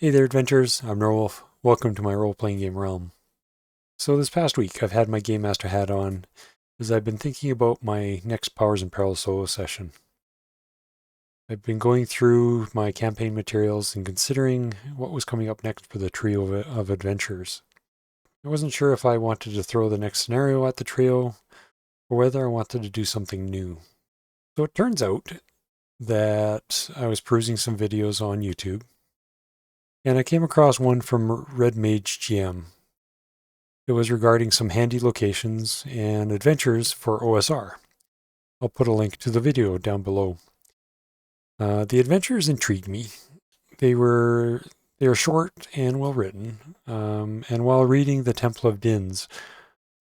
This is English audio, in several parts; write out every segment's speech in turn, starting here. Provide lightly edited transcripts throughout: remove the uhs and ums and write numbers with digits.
Hey there, adventurers. I'm Norwolf. Welcome to my role-playing game realm. So this past week, I've had my Game Master hat on as I've been thinking about my next Powers Perils solo session. I've been going through my campaign materials and considering what was coming up next for the trio of adventurers. I wasn't sure if I wanted to throw the next scenario at the trio or whether I wanted to do something new. So it turns out that I was perusing some videos on YouTube and I came across one from Red Mage GM. It was regarding some handy locations and adventures for OSR. I'll put a link to the video down below. The adventures intrigued me. They were short and well written, and while reading the Temple of Dynss,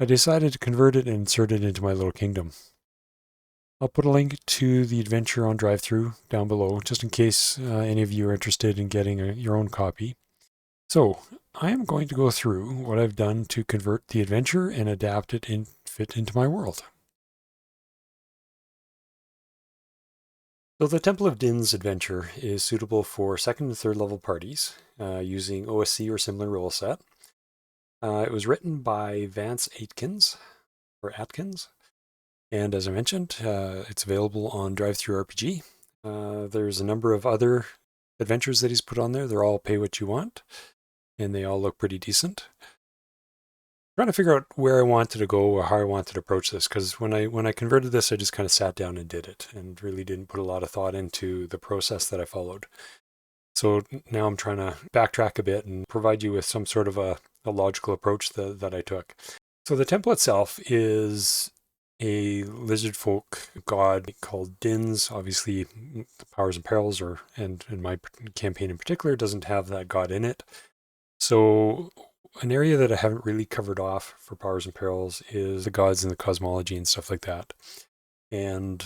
I decided to convert it and insert it into my little kingdom. I'll put a link to the adventure on drive-thru down below, just in case any of you are interested in getting your own copy. So, I am going to go through what I've done to convert the adventure and adapt it and fit into my world. So the Temple of Dynss adventure is suitable for second and third level parties using OSE or similar rule set. It was written by Vance Atkins, and as I mentioned, it's available on drive-thru RPG. There's a number of other adventures that he's put on there. They're all pay what you want, and they all look pretty decent. Trying to figure out where I wanted to go or how I wanted to approach this, because when I converted this, I just kind of sat down and did it and really didn't put a lot of thought into the process that I followed. So now I'm trying to backtrack a bit and provide you with some sort of a logical approach that I took. So the temple itself is a lizard folk god called Dynss. Obviously, the Powers and Perils, and in my campaign in particular, doesn't have that god in it. So an area that I haven't really covered off for Powers and Perils is the gods and the cosmology and stuff like that. And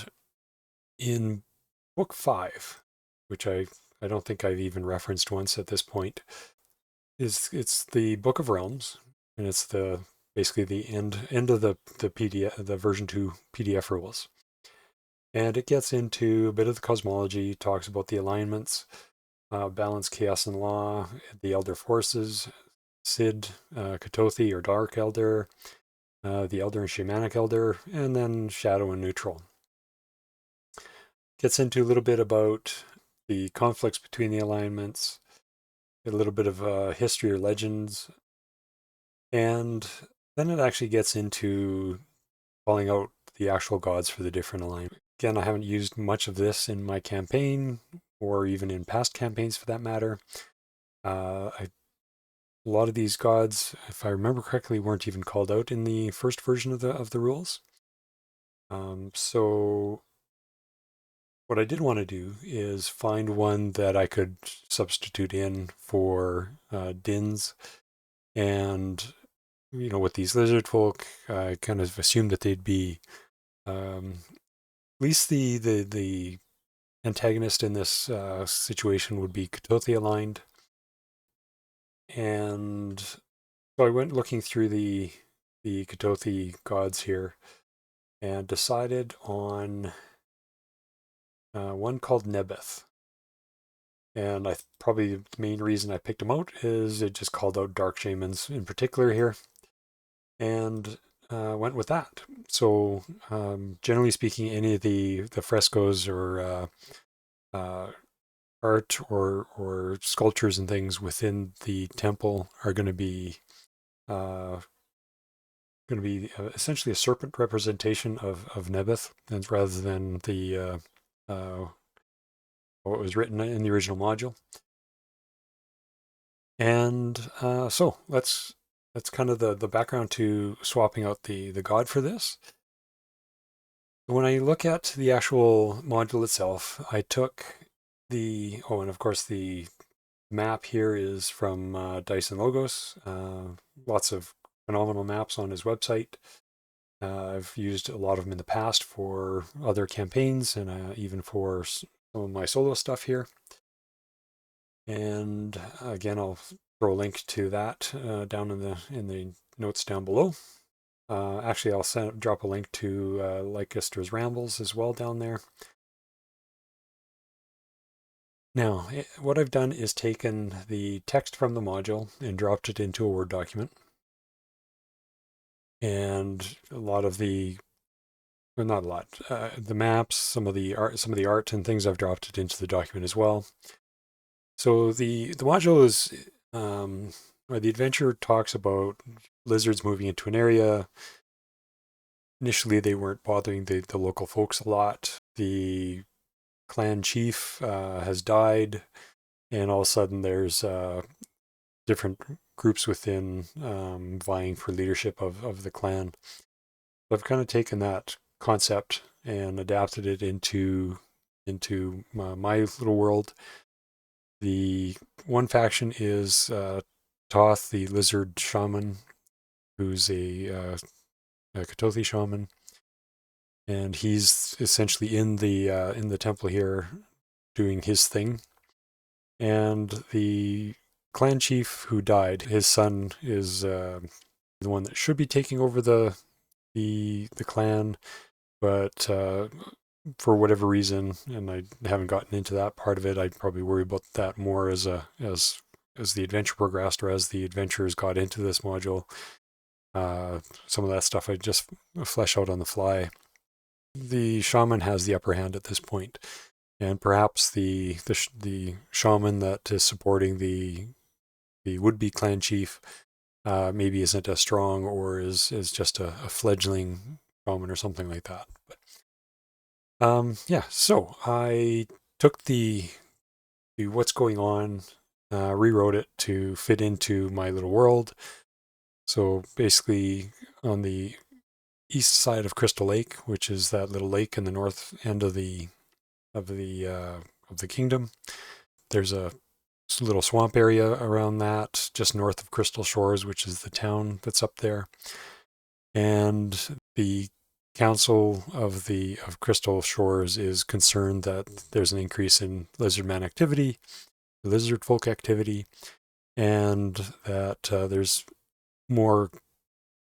in book 5, which I don't think I've even referenced once at this point, it's the Book of Realms, and it's basically the end of the PDF, the version 2 PDF rules. And it gets into a bit of the cosmology, talks about the alignments, balance, chaos, and law, the elder forces, Sid, Katothi or Dark Elder, the Elder and Shamanic Elder, and then Shadow and Neutral. Gets into a little bit about the conflicts between the alignments, a little bit of history or legends, and then it actually gets into calling out the actual gods for the different alignments. Again, I haven't used much of this in my campaign, or even in past campaigns for that matter. A lot of these gods, if I remember correctly, weren't even called out in the first version of the rules. So what I did want to do is find one that I could substitute in for Dynss, and with these lizard folk, I kind of assumed that they'd be at least the antagonist in this situation would be Katothi aligned. And so I went looking through the Katothi gods here and decided on one called Nebeth. And probably the main reason I picked him out is it just called out dark shamans in particular here, and went with that. So generally speaking, any of the frescoes or art or sculptures and things within the temple are going to be essentially a serpent representation of Nebeth, and rather than the what was written in the original module. And so that's kind of the background to swapping out the god for this. When I look at the actual module itself, I took and of course the map here is from Dice and Logos. Lots of phenomenal maps on his website. I've used a lot of them in the past for other campaigns and even for some of my solo stuff here. And again, I'll throw a link to that down in the notes down below. Actually, I'll drop a link to Leicester's Rambles as well down there. Now, what I've done is taken the text from the module and dropped it into a Word document. And a lot of the, well, not a lot, the maps, some of the art and things, I've dropped it into the document as well. So the module is, or the adventure talks about lizards moving into an area. Initially, they weren't bothering the local folks a lot. The clan chief has died, and all of a sudden there's different groups within vying for leadership of the clan. So I've kind of taken that concept and adapted it into my little world. The one faction is Toth, the lizard shaman, who's a Katothi shaman, and he's essentially in the temple here doing his thing. And the clan chief who died, his son is the one that should be taking over the clan, but for whatever reason, and I haven't gotten into that part of it, I'd probably worry about that more as the adventure progressed, or as the adventurers got into this module. Some of that stuff I just flesh out on the fly. The shaman has the upper hand at this point, and perhaps the shaman that is supporting the would-be clan chief maybe isn't as strong, or is just a fledgling shaman or something like that. But yeah, so I took the what's going on, rewrote it to fit into my little world. So basically, on the east side of Crystal Lake, which is that little lake in the north end of the kingdom, there's a little swamp area around that, just north of Crystal Shores, which is the town that's up there. And the council of Crystal Shores is concerned that there's an increase in lizardman activity, lizard folk activity, and that there's more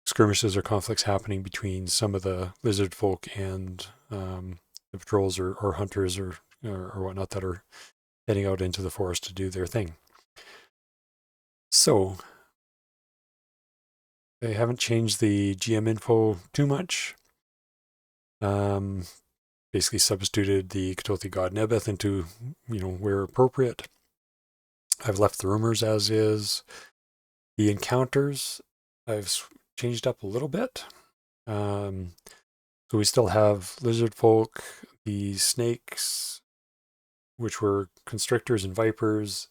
skirmishes or conflicts happening between some of the lizard folk and the patrols or hunters or whatnot that are heading out into the forest to do their thing. So they haven't changed the GM info too much. Basically substituted the Katothi god Nebeth into, where appropriate. I've left the rumors as is. The encounters I've changed up a little bit. So we still have lizard folk, the snakes, which were constrictors and vipers,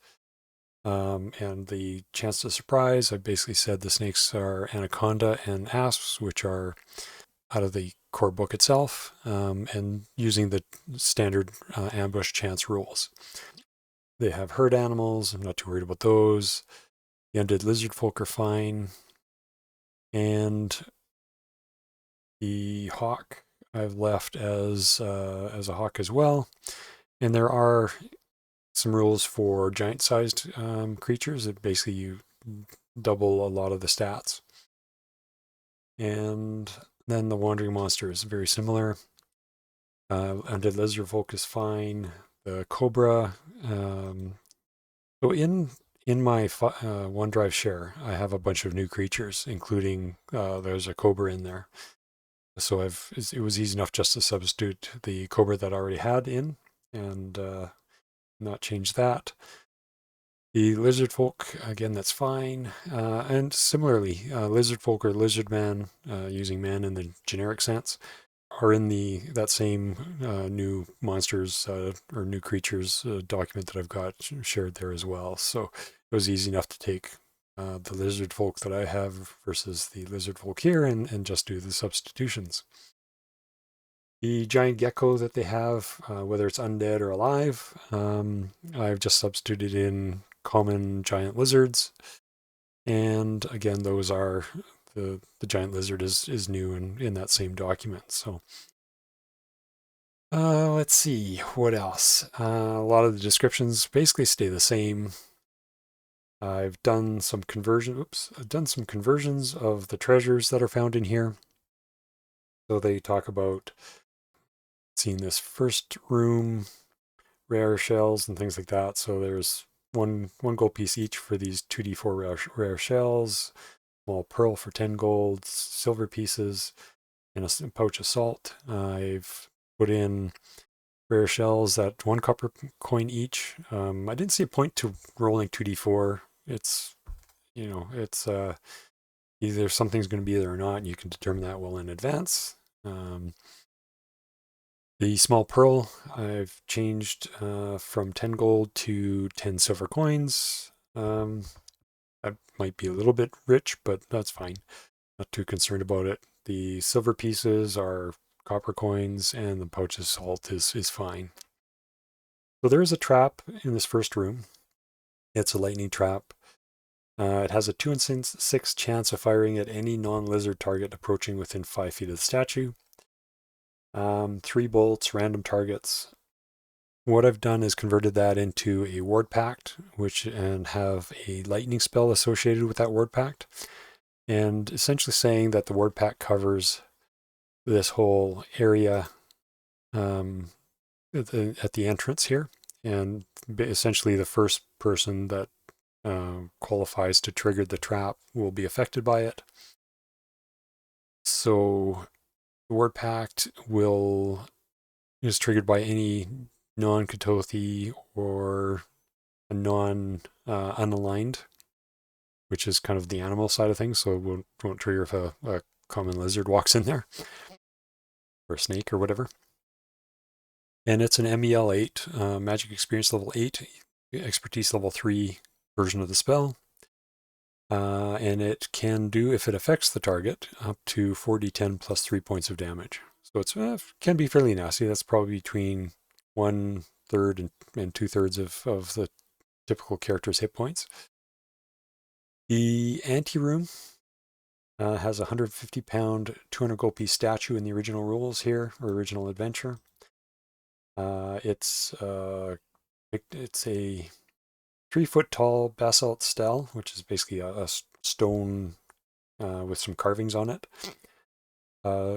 and the chance to surprise. I basically said the snakes are anaconda and asps, which are out of the core book itself, and using the standard ambush chance rules. They have herd animals. I'm not too worried about those. The undead lizard folk are fine. And the hawk I've left as a hawk as well. And there are some rules for giant-sized creatures that basically you double a lot of the stats. And then the wandering monster is very similar. Undead lizard folk is fine. The cobra. So in my OneDrive share, I have a bunch of new creatures, including there's a cobra in there. So it was easy enough just to substitute the cobra that I already had in, and not change that. The lizard folk, again, that's fine. And similarly, lizard folk or lizard man, using man in the generic sense, are in that same new monsters or new creatures document that I've got shared there as well. So it was easy enough to take the lizard folk that I have versus the lizard folk here and just do the substitutions. The giant gecko that they have, whether it's undead or alive, I've just substituted in common giant lizards. And again, those are the giant lizard is new in that same document. So let's see what else. A lot of the descriptions basically stay the same. I've done some conversions of the treasures that are found in here. So they talk about seeing this first room rare shells and things like that. So there's one gold piece each for these 2d4 rare shells, small pearl for 10 gold, silver pieces, and a pouch of salt. I've put in rare shells at 1 copper coin each. I didn't see a point to rolling 2d4. It's, it's either something's going to be there or not, and you can determine that well in advance. The small pearl, I've changed from 10 gold to 10 silver coins. That might be a little bit rich, but that's fine. Not too concerned about it. The silver pieces are copper coins, and the pouch of salt is fine. So there is a trap in this first room. It's a lightning trap. It has a 2 in 6 chance of firing at any non-lizard target approaching within 5 feet of the statue. 3 bolts, random targets. What I've done is converted that into a ward pact, and have a lightning spell associated with that ward pact, and essentially saying that the ward pact covers this whole area at the entrance here, and essentially the first person that qualifies to trigger the trap will be affected by it. So the ward pact is triggered by any non-Katothi or a unaligned, which is kind of the animal side of things. So it won't trigger if a common lizard walks in there, or a snake or whatever. And it's an MEL 8, Magic Experience level 8, Expertise level 3 version of the spell. And it can do, if it affects the target, up to 4d10 plus 3 points of damage. So it can be fairly nasty. That's probably between 1/3 and 2/3 of the typical character's hit points. The anteroom has a 150-pound, 200 gold piece statue in the original rules here, or original adventure. It's a 3-foot tall basalt stele, which is basically a stone with some carvings on it.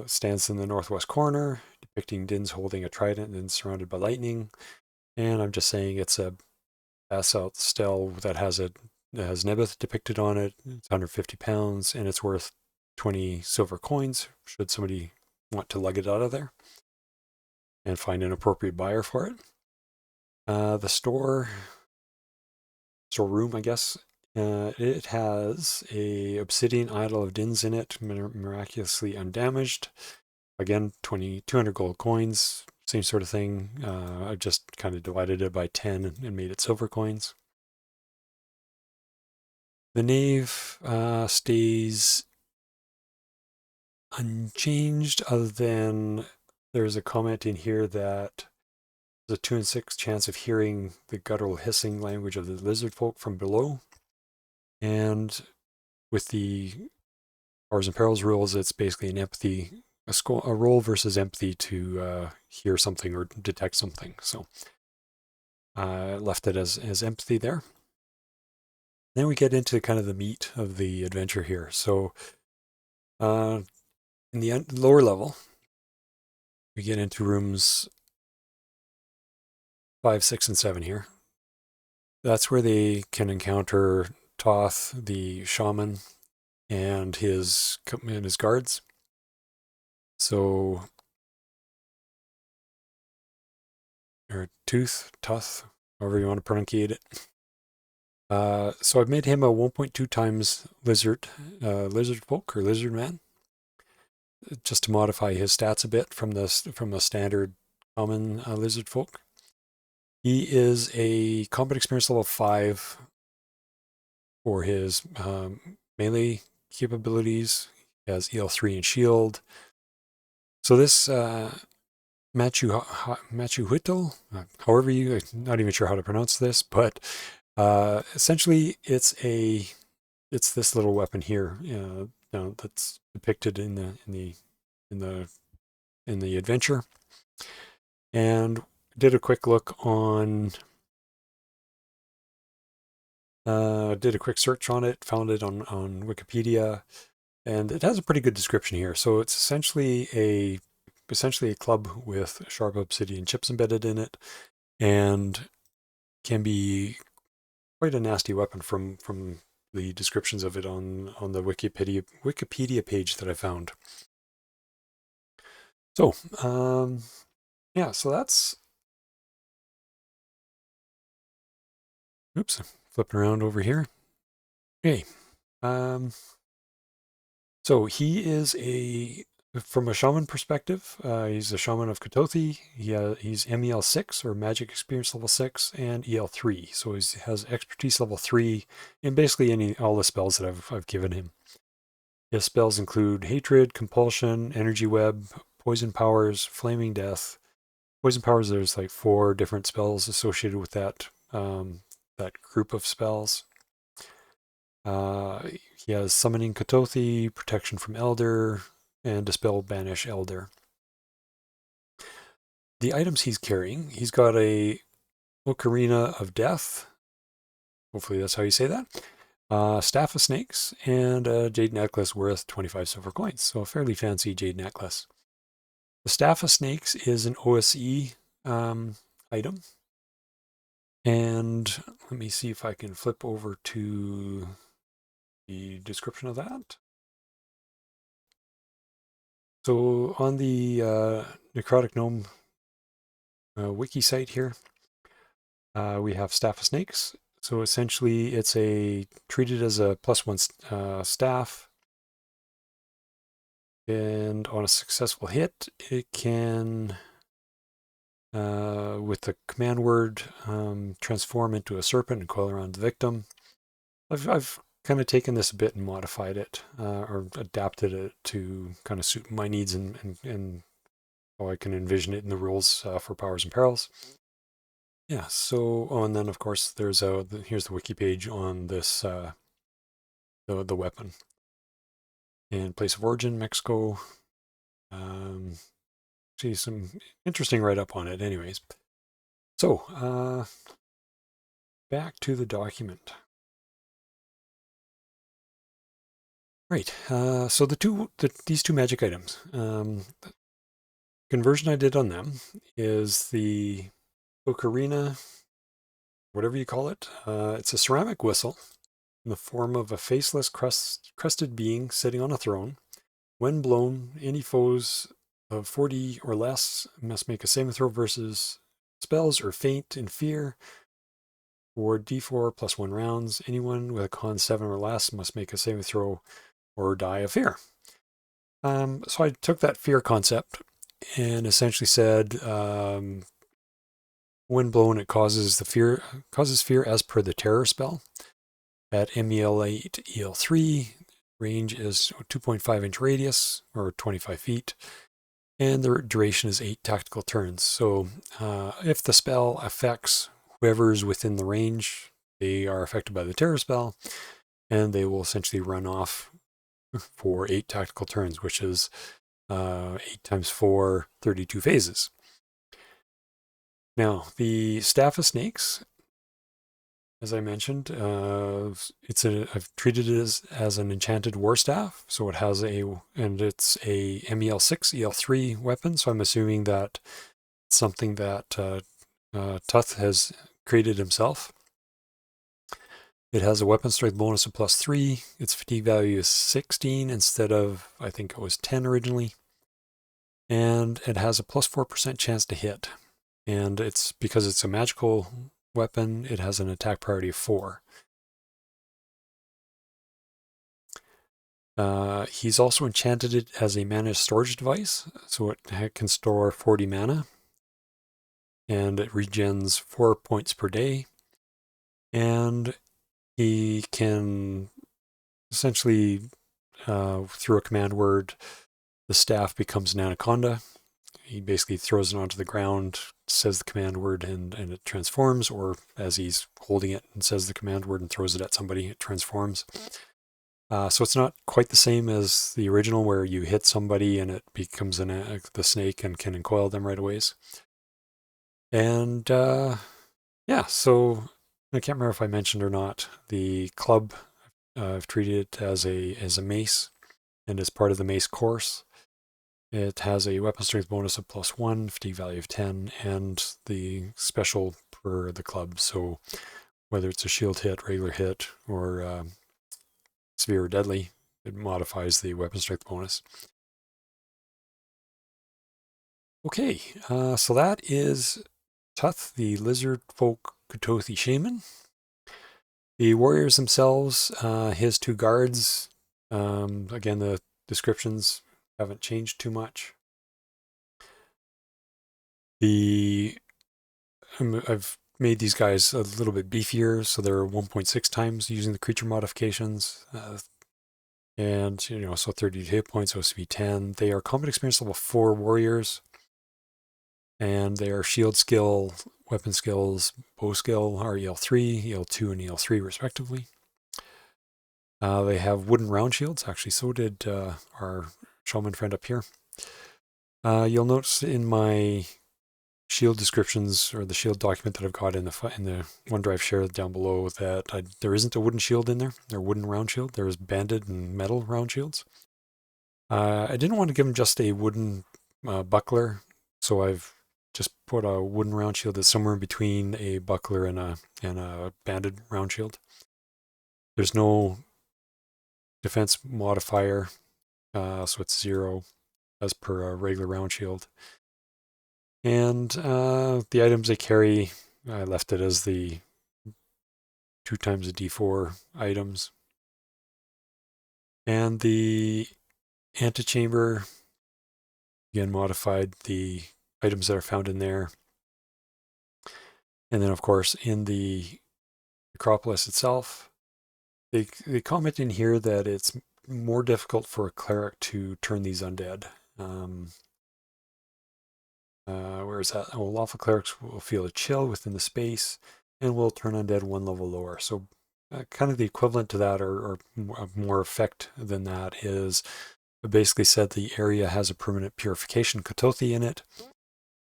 Stands in the northwest corner, depicting Dynss holding a trident and surrounded by lightning. And I'm just saying it's a basalt stele that has Nebeth depicted on it. It's 150 pounds, and it's worth 20 silver coins, should somebody want to lug it out of there and find an appropriate buyer for it. The storeroom, I guess, it has a obsidian idol of Dynss in it, miraculously undamaged. Again, 200 gold coins, same sort of thing. I've just kind of divided it by 10 and made it silver coins. The nave stays unchanged, other than there's a comment in here that there's a 2 in 6 chance of hearing the guttural hissing language of the lizard folk from below. And with the Powers and Perils rules, it's basically an empathy, a roll versus empathy to hear something or detect something. So I left it as empathy there. Then we get into kind of the meat of the adventure here. So in the lower level, we get into rooms 5, 6, and 7 here. That's where they can encounter Toth, the shaman, and his guards. So, or Toth, however you want to pronunciate it. So I've made him a 1.2 times lizard folk or lizard man, just to modify his stats a bit from the standard common lizard folk. He is a combat experience level 5 for his melee capabilities. He has EL3 and shield. So this Machuhuitl, however I'm not even sure how to pronounce this, but essentially it's this little weapon here that's depicted in the adventure. And did a quick look on did a quick search on it, found it on Wikipedia, and it has a pretty good description here. So it's essentially a club with sharp obsidian chips embedded in it. and can be quite a nasty weapon from the descriptions of it on the Wikipedia page that I found. So yeah, so that's, oops, flipping around over here. Okay. So he is from a shaman perspective, he's a shaman of Katothi. He's MEL 6 or Magic Experience level 6 and EL 3. So he has expertise level 3 in basically all the spells that I've given him. His spells include Hatred, Compulsion, Energy Web, Poison Powers, Flaming Death. Poison Powers, there's like 4 different spells associated with that group of spells. He has Summoning Katothi, Protection from Elder, and Dispel Banish Elder. The items he's carrying, he's got a Ocarina of Death. Hopefully that's how you say that. Staff of Snakes, and a jade necklace worth 25 silver coins. So a fairly fancy jade necklace. The Staff of Snakes is an OSE item. And let me see if I can flip over to the description of that. So on the Necrotic Gnome wiki site here, we have Staff of Snakes. So essentially it's treated as a +1 staff. And on a successful hit, it can, with the command word, transform into a serpent and coil around the victim. I've kind of taken this a bit and modified it, or adapted it to kind of suit my needs and how I can envision it in the rules for Powers and Perils. Yeah, so, and then of course there's here's the wiki page on this, the weapon. And place of origin, Mexico. See some interesting write-up on it anyways. So, back to the document. Right, so these two magic items, the conversion I did on them is the ocarina, whatever you call it. It's a ceramic whistle in the form of a faceless crested being sitting on a throne. When blown, any foes of 40 or less must make a saving throw versus spells or faint in fear, or D4 +1 rounds. Anyone with a con 7 or less must make a saving throw or die of fear. So I took that fear concept and essentially said, when blown, it causes fear as per the terror spell. At MEL 8 EL 3, range is 2.5-inch radius or 25 feet, and the duration is 8 tactical turns. So if the spell affects whoever's within the range, they are affected by the terror spell, and they will essentially run off for 8 tactical turns, which is 8 times 4, 32 phases. Now, the Staff of Snakes, as I mentioned, I've treated it as an enchanted war staff. So it has it's a MEL 6 EL 3 weapon. So I'm assuming that it's something that Tuth has created himself. It has a weapon strength bonus of +3. Its fatigue value is 16 instead of, I think it was 10 originally. And it has a +4% chance to hit. And it's because it's a magical weapon, it has an attack priority of 4. He's also enchanted it as a mana storage device, so it can store 40 mana, and it regens 4 points per day. And he can essentially, through a command word, the staff becomes an anaconda. He basically throws it onto the ground, says the command word, and it transforms, or as he's holding it and says the command word and throws it at somebody, it transforms. So it's not quite the same as the original where you hit somebody and it becomes the snake and can encoil them right away. And yeah, so I can't remember if I mentioned or not, the club, I've treated it as a mace and as part of the mace course. It has a weapon strength bonus of +1, fatigue value of 10, and the special for the club. So whether it's a shield hit, regular hit, or severe or deadly, it modifies the weapon strength bonus. Okay, so that is Tuth, the lizard folk Kutothi shaman. The warriors themselves, his 2 guards, again, the descriptions haven't changed too much. I've made these guys a little bit beefier, so they're 1.6 times using the creature modifications. And, so 30 hit points, OSE 10. They are combat experience level 4 warriors, and they are shield skill, weapon skills, bow skill are EL3, EL2, and EL3 respectively. They have wooden round shields. Actually, so did our shaman friend up here. You'll notice in my shield descriptions, or the shield document that I've got in the OneDrive share down below, that there isn't a wooden shield in there. They're wooden round shield. There's banded and metal round shields. I didn't want to give them just a wooden buckler, so I've just put a wooden round shield that's somewhere in between a buckler and a banded round shield. There's no defense modifier, so it's 0 as per a regular round shield. And the items they carry, I left it as the 2 times a D4 items. And the antechamber, again, modified the items that are found in there. And then, of course, in the Acropolis itself, they comment in here that it's more difficult for a cleric to turn these undead. Where is that? Lawful clerics will feel a chill within the space and will turn undead 1 level lower. So kind of the equivalent to that, or more effect than that, is basically said the area has a permanent purification Kutothi in it.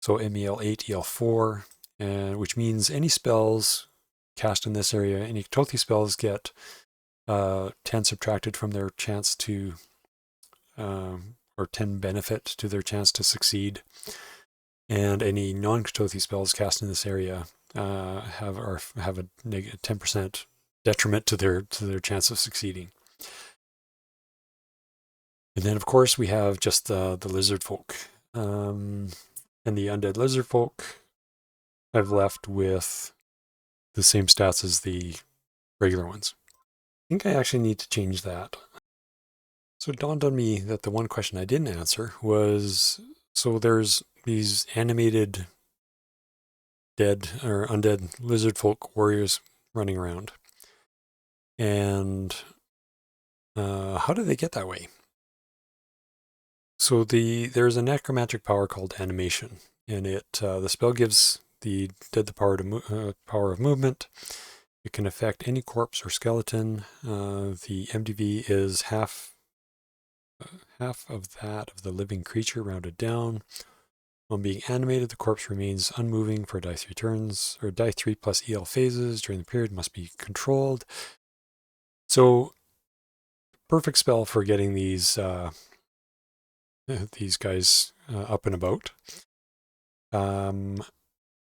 So MEL 8, EL4, which means any spells cast in this area, any Kutothi spells get 10 subtracted from their chance to, or 10 benefit to their chance to succeed. And any non-Kutothi spells cast in this area have a negative 10% detriment to their chance of succeeding. And then, of course, we have just the lizard folk. And the undead lizard folk I've left with the same stats as the regular ones. I think I actually need to change that. So it dawned on me that the one question I didn't answer was, so there's these animated dead or undead lizard folk warriors running around. And how do they get that way? So there's a necromantic power called animation, and the spell gives the dead the power of movement. It can affect any corpse or skeleton. The MDV is half of that of the living creature rounded down. On being animated, the corpse remains unmoving for die 3 turns, or die 3 plus EL phases during the period, must be controlled. So, perfect spell for getting these guys up and about.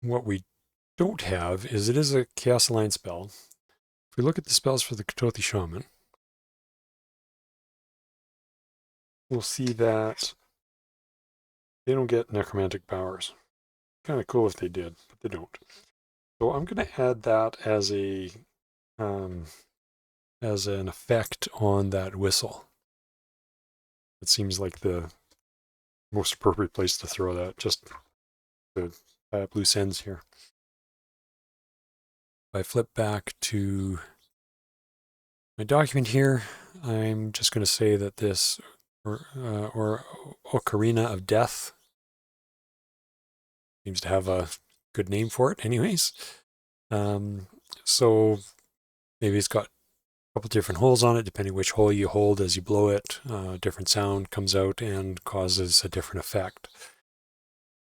What we don't have is, it is a Chaos Alliance spell. If we look at the spells for the Kutothi Shaman, we'll see that they don't get necromantic powers. Kind of cool if they did, but they don't. So I'm going to add that as an effect on that whistle. It seems like the most appropriate place to throw that, just to tie up loose ends here. If I flip back to my document here, I'm just going to say that this or Ocarina of Death seems to have a good name for it anyways. So maybe it's got a couple different holes on it, depending which hole you hold as you blow it. Different sound comes out and causes a different effect.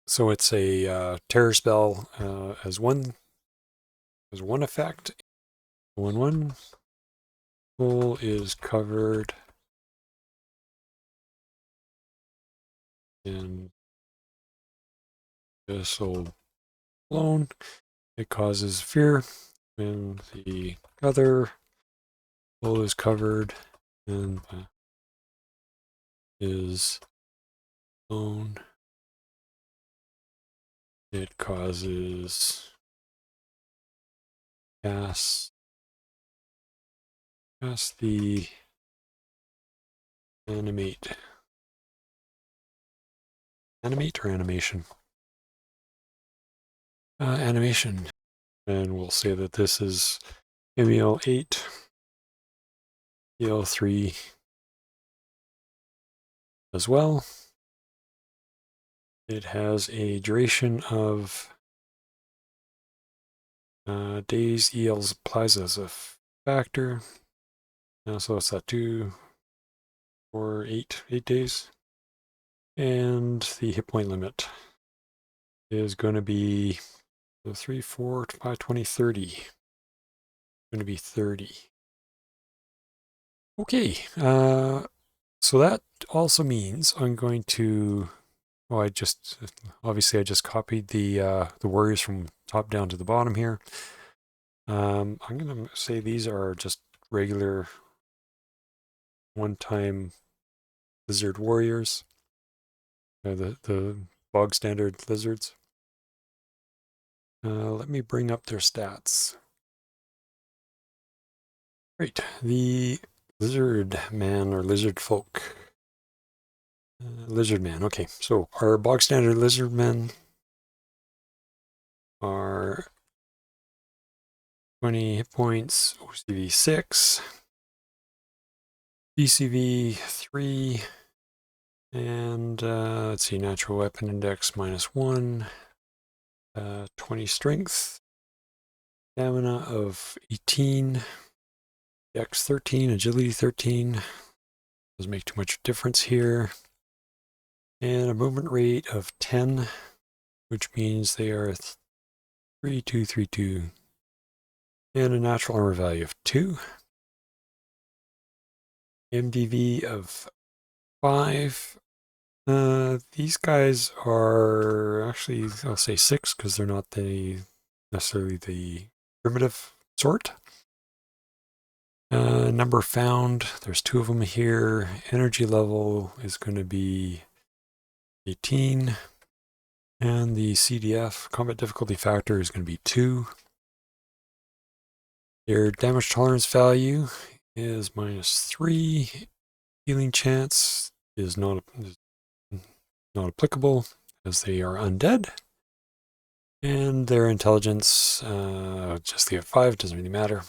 So it's a terror spell as one effect. When one hole is covered and just so blown. It causes fear when the other hole is covered and is blown. It causes gas. The animate or animation? Animation. And we'll say that this is MEL8, EL3 as well. It has a duration of days. ELs applies as a factor. So it's at 2 or 8 days. And the hit point limit is going to be 3, 4, 5, 20, 30. Going to be 30. Okay, so that also means I'm going to, well, I just copied the warriors from top down to the bottom here. I'm going to say these are just regular one-time lizard warriors, the bog standard lizards. Let me bring up their stats. Great, the lizard man or lizard folk. Lizard man, okay, so our bog standard lizard men are 20 hit points, OCV 6, BCV 3, and let's see, natural weapon index -1, 20 strength, stamina of 18, dex 13, agility 13, doesn't make too much difference here, and a movement rate of 10, which means they are 3232, and a natural armor value of 2. MDV of 5. These guys are actually, I'll say 6 because they're not necessarily the primitive sort. Number found, there's 2 of them here. Energy level is going to be 18. And the CDF, combat difficulty factor, is going to be 2. Their damage tolerance value is -3. Healing chance is not applicable as they are undead. And their intelligence, just the F5, doesn't really matter.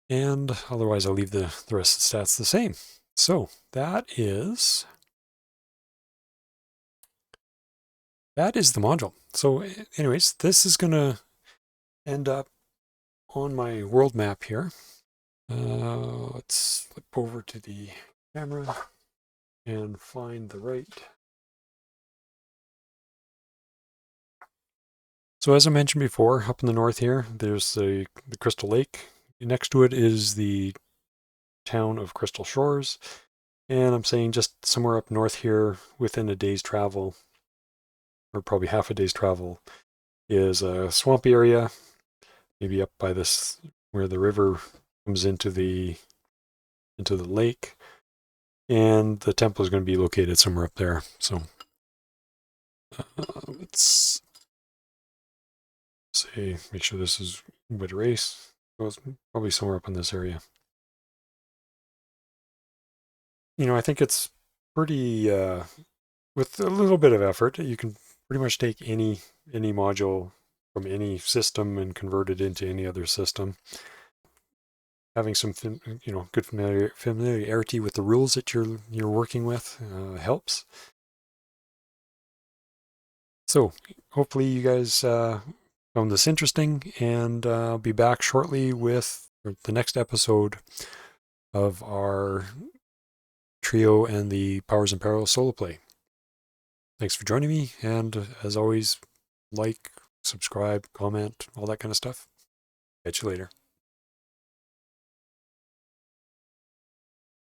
And otherwise I'll leave the rest of the stats the same. So that is the module. So anyways, this is going to end up on my world map here. Let's flip over to the camera and find the right. So as I mentioned before, up in the north here, there's the Crystal Lake. Next to it is the town of Crystal Shores. And I'm saying just somewhere up north here, within a day's travel, or probably half a day's travel, is a swampy area, maybe up by this, where the river comes into the lake. And the temple is going to be located somewhere up there. So let's say, make sure this is with race. Goes probably somewhere up in this area. You know, I think it's pretty, with a little bit of effort, you can pretty much take any module from any system and convert it into any other system. Having some, good familiarity with the rules that you're working with helps. So hopefully you guys found this interesting, and I'll be back shortly with the next episode of our trio and the Powers and Perils solo play. Thanks for joining me, and as always, like, subscribe, comment, all that kind of stuff. Catch you later.